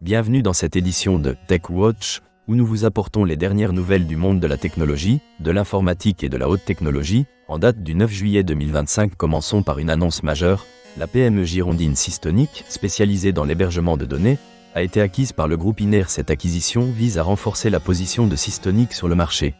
Bienvenue dans cette édition de TechWatch, où nous vous apportons les dernières nouvelles du monde de la technologie, de l'informatique et de la haute technologie. En date du 9 juillet 2025, commençons par une annonce majeure. La PME girondine Systonic, spécialisée dans l'hébergement de données, a été acquise par le groupe Iner. Cette acquisition vise à renforcer la position de Systonic sur le marché.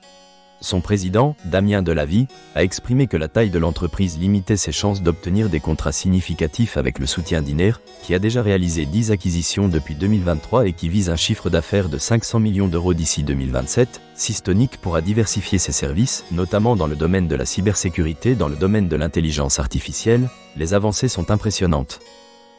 Son président, Damien Delavie, a exprimé que la taille de l'entreprise limitait ses chances d'obtenir des contrats significatifs avec le soutien d'Iner, qui a déjà réalisé 10 acquisitions depuis 2023 et qui vise un chiffre d'affaires de 500 millions d'euros d'ici 2027. Systonic pourra diversifier ses services, notamment dans le domaine de la cybersécurité, dans le domaine de l'intelligence artificielle. Les avancées sont impressionnantes.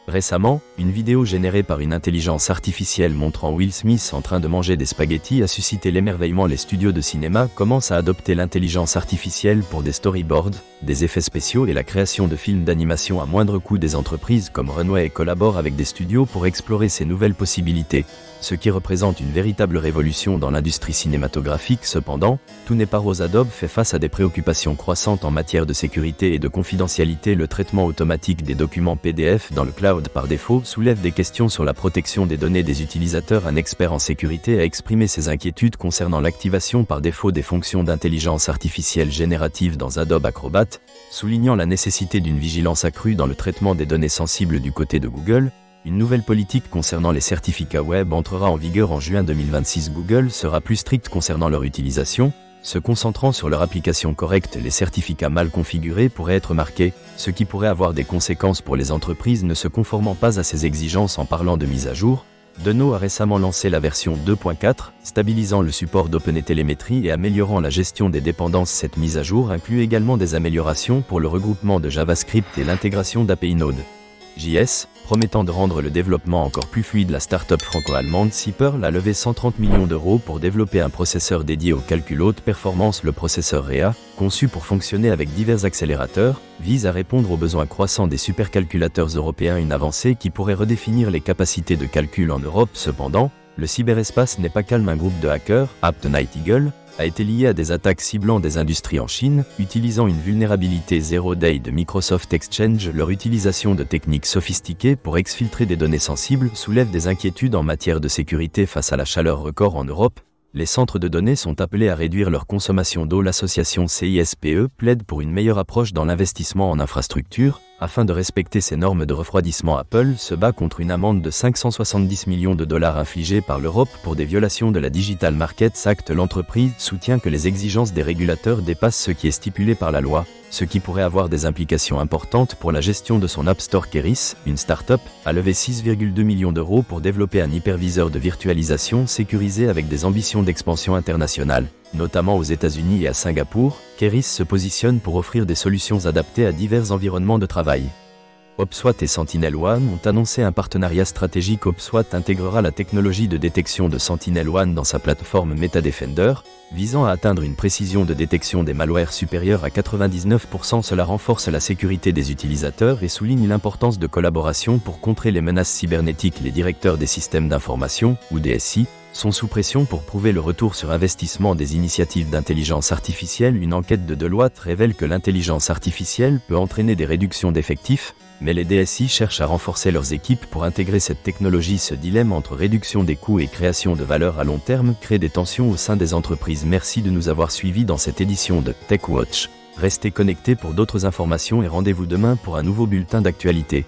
Récemment, une vidéo générée par une intelligence artificielle montrant Will Smith en train de manger des spaghettis a suscité l'émerveillement. Les studios de cinéma commencent à adopter l'intelligence artificielle pour des storyboards, des effets spéciaux et la création de films d'animation à moindre coût. Des entreprises comme Runway collaborent avec des studios pour explorer ces nouvelles possibilités, ce qui représente une véritable révolution dans l'industrie cinématographique. Cependant, tout n'est pas rose. Adobe fait face à des préoccupations croissantes en matière de sécurité et de confidentialité. Le traitement automatique des documents PDF dans le cloud par défaut soulève des questions sur la protection des données des utilisateurs. Un expert en sécurité a exprimé ses inquiétudes concernant l'activation par défaut des fonctions d'intelligence artificielle générative dans Adobe Acrobat, soulignant la nécessité d'une vigilance accrue dans le traitement des données sensibles du côté de Google. Une nouvelle politique concernant les certificats web entrera en vigueur en juin 2026. Google sera plus strict concernant leur utilisation, se concentrant sur leur application correcte. Les certificats mal configurés pourraient être marqués, ce qui pourrait avoir des conséquences pour les entreprises ne se conformant pas à ces exigences. En parlant de mise à jour, Deno a récemment lancé la version 2.4, stabilisant le support d'OpenTelemetry et améliorant la gestion des dépendances. Cette mise à jour inclut également des améliorations pour le regroupement de JavaScript et l'intégration d'API Node.js, promettant de rendre le développement encore plus fluide. La start-up franco-allemande Cipperl a levé 130 millions d'euros pour développer un processeur dédié au calcul haute performance. Le processeur REA, conçu pour fonctionner avec divers accélérateurs, vise à répondre aux besoins croissants des supercalculateurs européens, une avancée qui pourrait redéfinir les capacités de calcul en Europe. Cependant, le cyberespace n'est pas calme. Un groupe de hackers, Apt Night Eagle, a été lié à des attaques ciblant des industries en Chine, utilisant une vulnérabilité Zero Day de Microsoft Exchange. Leur utilisation de techniques sophistiquées pour exfiltrer des données sensibles soulève des inquiétudes en matière de sécurité. Face à la chaleur record en Europe, les centres de données sont appelés à réduire leur consommation d'eau. L'association CISPE plaide pour une meilleure approche dans l'investissement en infrastructure. Afin de respecter ces normes de refroidissement, Apple se bat contre une amende de 570 millions de dollars infligée par l'Europe pour des violations de la Digital Markets Act. L'entreprise soutient que les exigences des régulateurs dépassent ce qui est stipulé par la loi, ce qui pourrait avoir des implications importantes pour la gestion de son App Store. Keris, une start-up, a levé 6,2 millions d'euros pour développer un hyperviseur de virtualisation sécurisé avec des ambitions d'expansion internationale, notamment aux États-Unis et à Singapour. Keris se positionne pour offrir des solutions adaptées à divers environnements de travail. HubSpot et SentinelOne ont annoncé un partenariat stratégique. HubSpot intégrera la technologie de détection de SentinelOne dans sa plateforme MetaDefender, visant à atteindre une précision de détection des malwares supérieure à 99%. Cela renforce la sécurité des utilisateurs et souligne l'importance de collaboration pour contrer les menaces cybernétiques. Les directeurs des systèmes d'information, ou DSI, sont sous pression pour prouver le retour sur investissement des initiatives d'intelligence artificielle. Une enquête de Deloitte révèle que l'intelligence artificielle peut entraîner des réductions d'effectifs, mais les DSI cherchent à renforcer leurs équipes pour intégrer cette technologie. Ce dilemme entre réduction des coûts et création de valeur à long terme crée des tensions au sein des entreprises. Merci de nous avoir suivis dans cette édition de TechWatch. Restez connectés pour d'autres informations et rendez-vous demain pour un nouveau bulletin d'actualité.